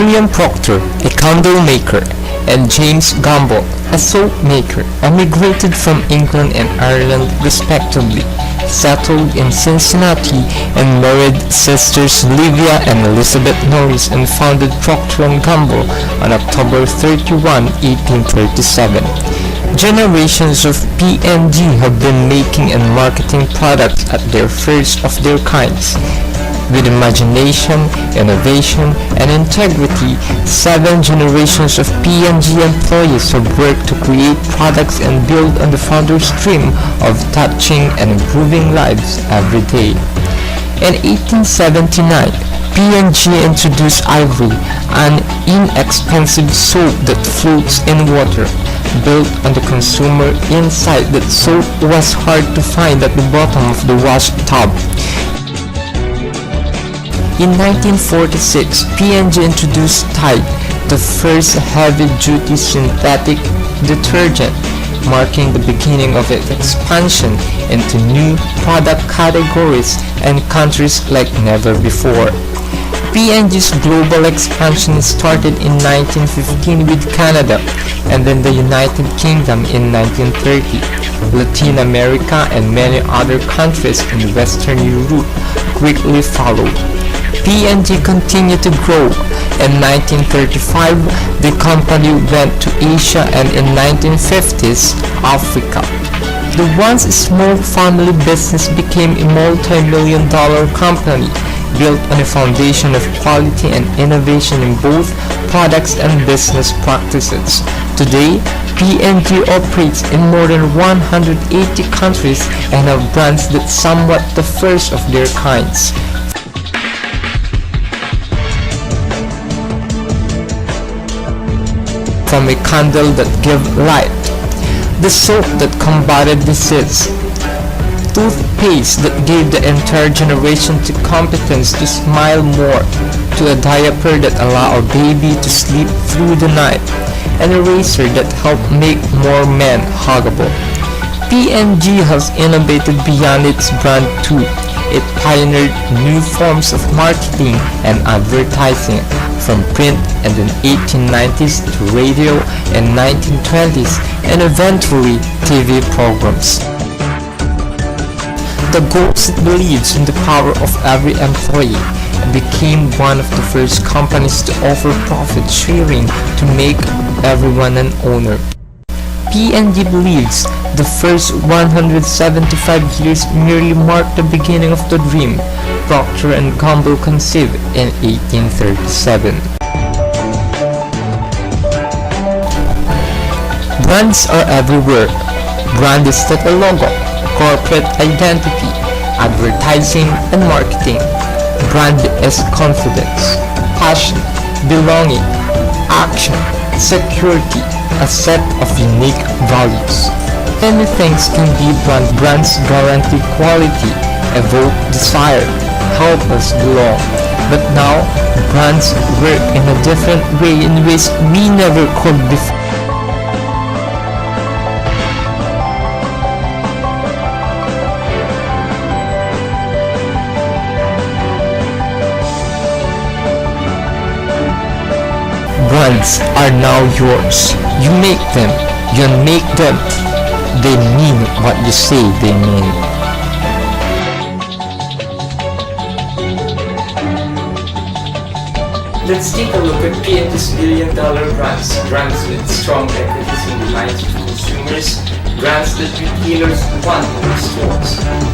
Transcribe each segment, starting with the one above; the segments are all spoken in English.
William Proctor, a candle maker, and James Gamble, a soap maker, emigrated from England and Ireland respectively, settled in Cincinnati, and married sisters Livia and Elizabeth Norris, and founded Procter & Gamble on October 31, 1837. Generations of P&G have been making and marketing products at their first of their kinds. With imagination, innovation, and integrity, 7 generations of P&G employees have worked to create products and build on the founder's dream of touching and improving lives every day. In 1879, P&G introduced Ivory, an inexpensive soap that floats in water, built on the consumer insight that soap was hard to find at the bottom of the wash tub. In 1946, P&G introduced Tide, the first heavy-duty synthetic detergent, marking the beginning of its expansion into new product categories and countries like never before. P&G's global expansion started in 1915 with Canada, and then the United Kingdom in 1930. Latin America and many other countries in Western Europe quickly followed. P&G continued to grow. In 1935, the company went to Asia, and in 1950s, Africa. The once small family business became a multi-million-dollar company, built on a foundation of quality and innovation in both products and business practices. Today, P&G operates in more than 180 countries and have brands that somewhat the first of their kinds. From a candle that gave light, the soap that combated disease, toothpaste that gave the entire generation to competence to smile more, to a diaper that allowed a baby to sleep through the night, and a razor that helped make more men huggable. P&G has innovated beyond its brand too. It pioneered new forms of marketing and advertising, from print in the 1890s to radio in 1920s and eventually TV programs. The Ghost believes in the power of every employee and became one of the first companies to offer profit sharing to make everyone an owner. P&G believes the first 175 years merely marked the beginning of the dream Procter & Gamble conceived in 1837. Brands are everywhere. Brand is like a logo, corporate identity, advertising, and marketing. Brand is confidence, passion, belonging, action, security, a set of unique values. Many things can be brand. Brands guarantee quality, evoke desire, help us belong. But now, brands work in a different way in ways we never could before. Brands are now yours. You make them. You make them. They mean what you say they mean. Let's take a look at P&G's billion-dollar brands. Brands with strong equities in the minds of consumers. Brands that retailers want in their stores.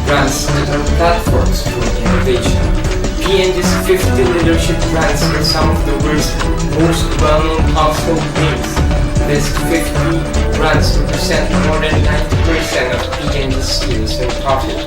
Brands that are platforms for innovation. P&G's 50 leadership brands are some of the world's most well-known household names. These 50 brands represent more than 90% of P&G's sales and profit.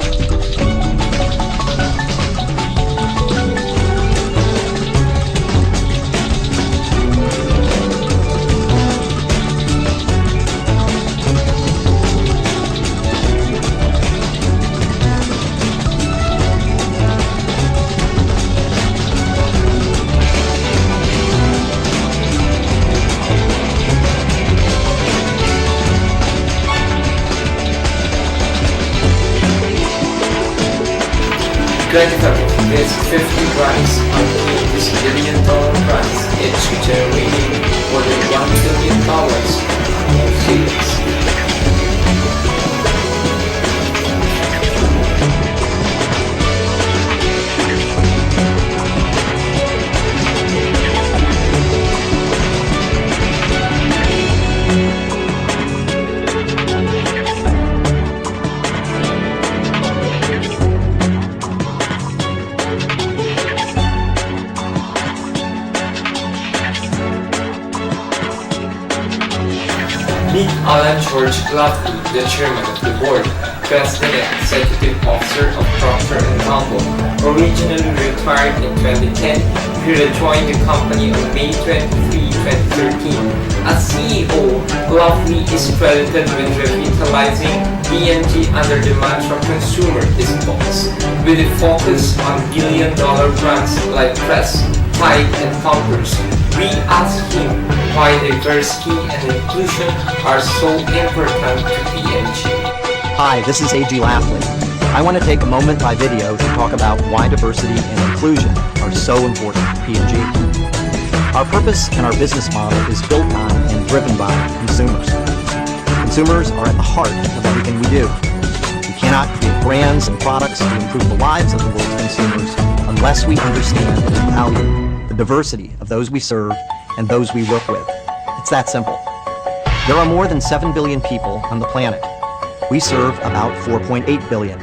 These 50 brands are P&G's billion-dollar brands. it's generating more than $1 billion in sales. Meet Alan George Lovelee, the chairman of the board, president and executive officer of Procter & Gamble. Originally retired in 2010, he rejoined the company on May 23, 2013. As CEO, Lovelee is credited with revitalizing P&G under the mantra "Consumer is boss," with a focus on billion-dollar brands like Crest, Tide, and Pampers. We asked him why diversity and inclusion are so important to P&G. Hi, this is A.G. Lafley. I want to take a moment by video to talk about why diversity and inclusion are so important to P&G. Our purpose and our business model is built on and driven by consumers. Consumers are at the heart of everything we do. We cannot create brands and products to improve the lives of the world's consumers unless we understand and value the diversity of those we serve and those we work with. It's that simple. There are more than 7 billion people on the planet. We serve about 4.8 billion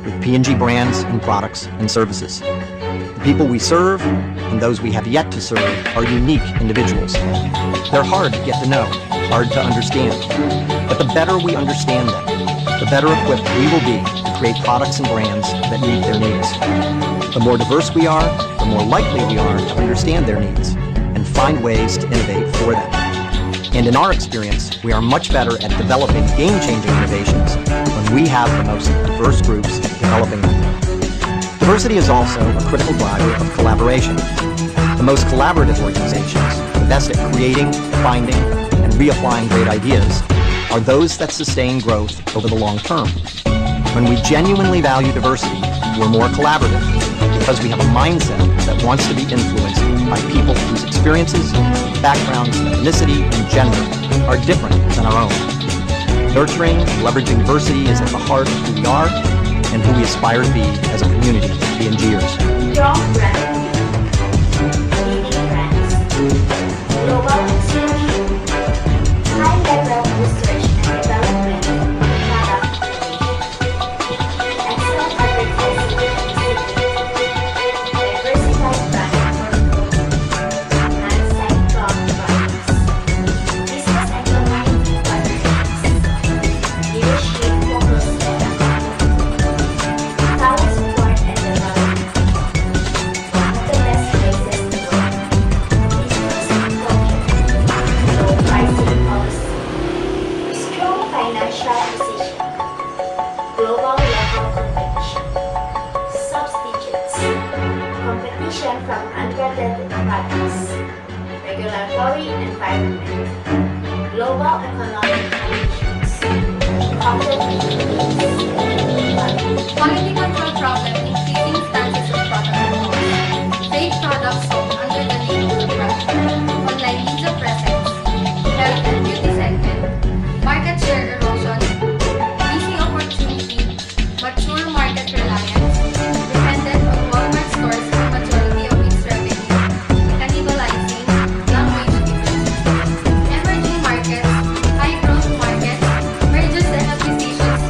with P&G brands and products and services. The people we serve and those we have yet to serve are unique individuals. They're hard to get to know, hard to understand. But the better we understand them, the better equipped we will be to create products and brands that meet their needs. The more diverse we are, the more likely we are to understand their needs and find ways to innovate for them. And in our experience, we are much better at developing game-changing innovations when we have the most diverse groups developing them. Diversity is also a critical driver of collaboration. The most collaborative organizations, the best at creating, finding, and reapplying great ideas, are those that sustain growth over the long term. When we genuinely value diversity, we're more collaborative because we have a mindset that wants to be influenced by people whose experiences, backgrounds, ethnicity, and gender are different than our own. Nurturing and leveraging diversity is at the heart of who we are and who we aspire to be as a community of P&Gers. Strong brand, leading brands, global expansion, high-level research and development, product innovation, excellent advertising and diversified brand portfolio, and site-blog products, business and community partnerships, leadership focused and accountable, talent support and development, one of the best places to work, inclusive culture, low pricing policy, strong financial position, global level competition, substitutes, competition from unbranded products, regulatory environment, global economic conditions, Quality control problem, increasing instances of product recalls, fake products sold under the name of the brand, online means of presence, health and beauty segment, market share erosion, missing opportunity, mature market reliance, dependent on Walmart stores for majority of its revenue, cannibalizing, language difference, emerging markets, high growth markets, mergers and acquisitions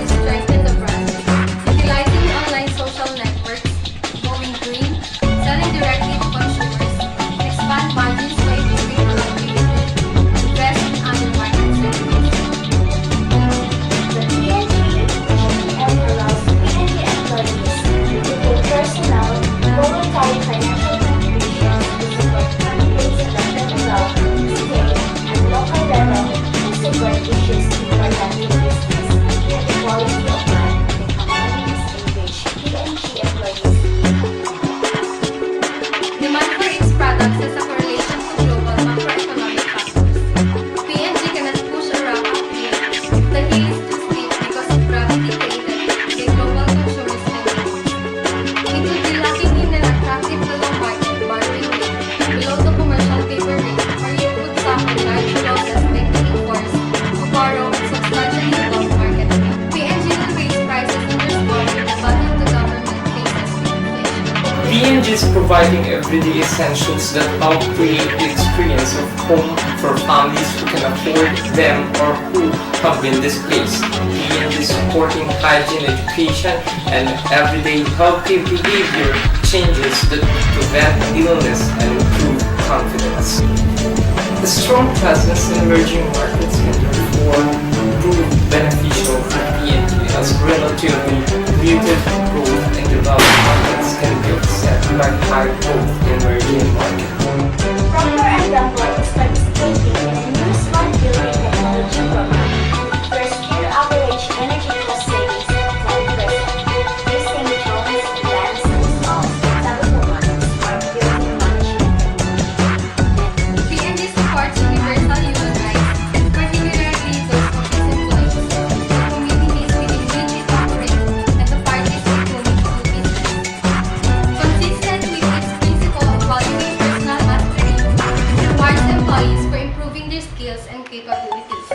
providing everyday essentials that help create the experience of home for families who can afford them or who have been displaced. P&G supporting hygiene education and everyday healthy behavior changes that prevent illness and improve confidence. A strong presence in emerging markets can therefore prove beneficial for P&G as relatively muted growth in developed markets can be offset by high growth in emerging markets. Procter & Gamble is participating in a new smart building technology program where skill average energy cost savings of 20% using drones, plants, and installs Sabunuan smart building management technology. P&G supports universal human rights, particularly those of its employees, the communities within which it operates, and the parties with whom it do business. Consistent with its principle of valuing personal mastery, it rewards employees for improving their skills and capabilities.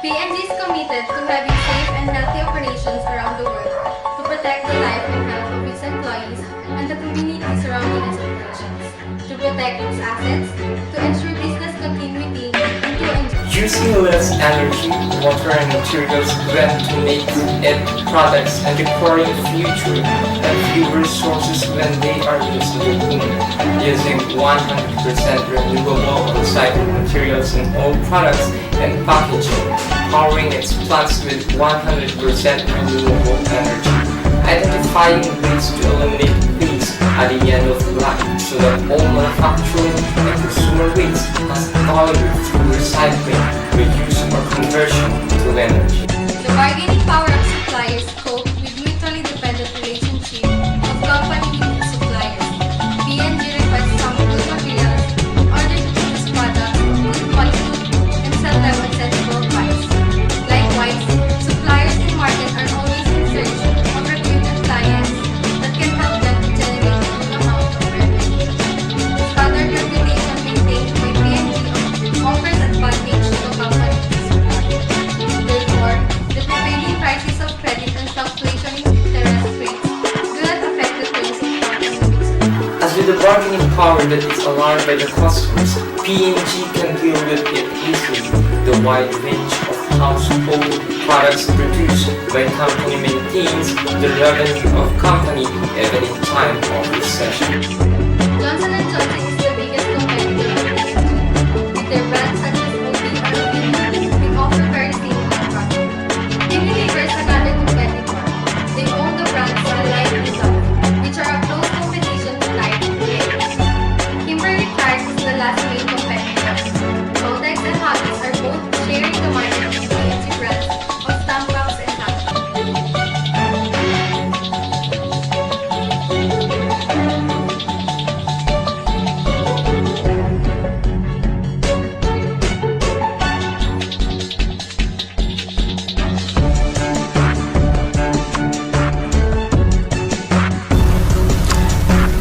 P&G is committed to having safe and healthy operations around the world to protect the life and health of its employees and the community surrounding its operations, to protect its assets, to ensure business continuity, and to ensure Using less energy, water, and materials when to make it products and decoring future and fewer resources when they are used in the home. Using 100% renewable or recycled materials in all products and packaging, powering its plants with 100% renewable energy. Identifying ways to eliminate waste at the end of life so that all manufacturing and consumer waste has value through recycling, reuse, or conversion to energy. the bargaining power of suppliers cope with mutually dependent relationship of company with its suppliers. P&G requests some good materials in order to produce products of good quality and sell them at sensible price. Likewise, suppliers in market are always in search of reputed clients that can help them to generate a good amount of revenue. The standard reputation maintained by P&G offers advantage to a company to support. Therefore, the prevailing crisis of credit and fluctuation in interest rates do not affect the terms of company with As with the bargaining power that is allowed by the customers, P&G can deal with it easily. The wide range of household products produced by company maintains the revenue of company even in time of recession. Johnson & Johnson is the biggest competitor of P&G. With their brands such as OB or Unilever, they offer very similar products. Unilever is another competitor. They own the brands Alive and Love, which are a close competition to Tide and P&G. Kimberly-Clark is the last main competitor. Kotex and Huggies are both sharing the market with P&G brands of Tampax and Huggies.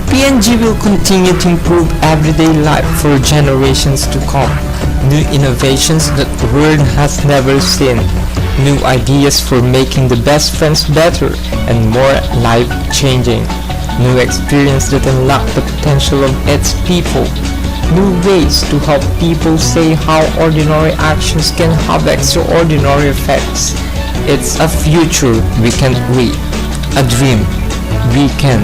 P&G will continue to improve everyday life for generations to come. New innovations that the world has never seen. New ideas for making the best friends better and more life-changing. New experience that unlock the potential of its people. New ways to help people say how ordinary actions can have extraordinary effects. It's a future we can wait. A dream we can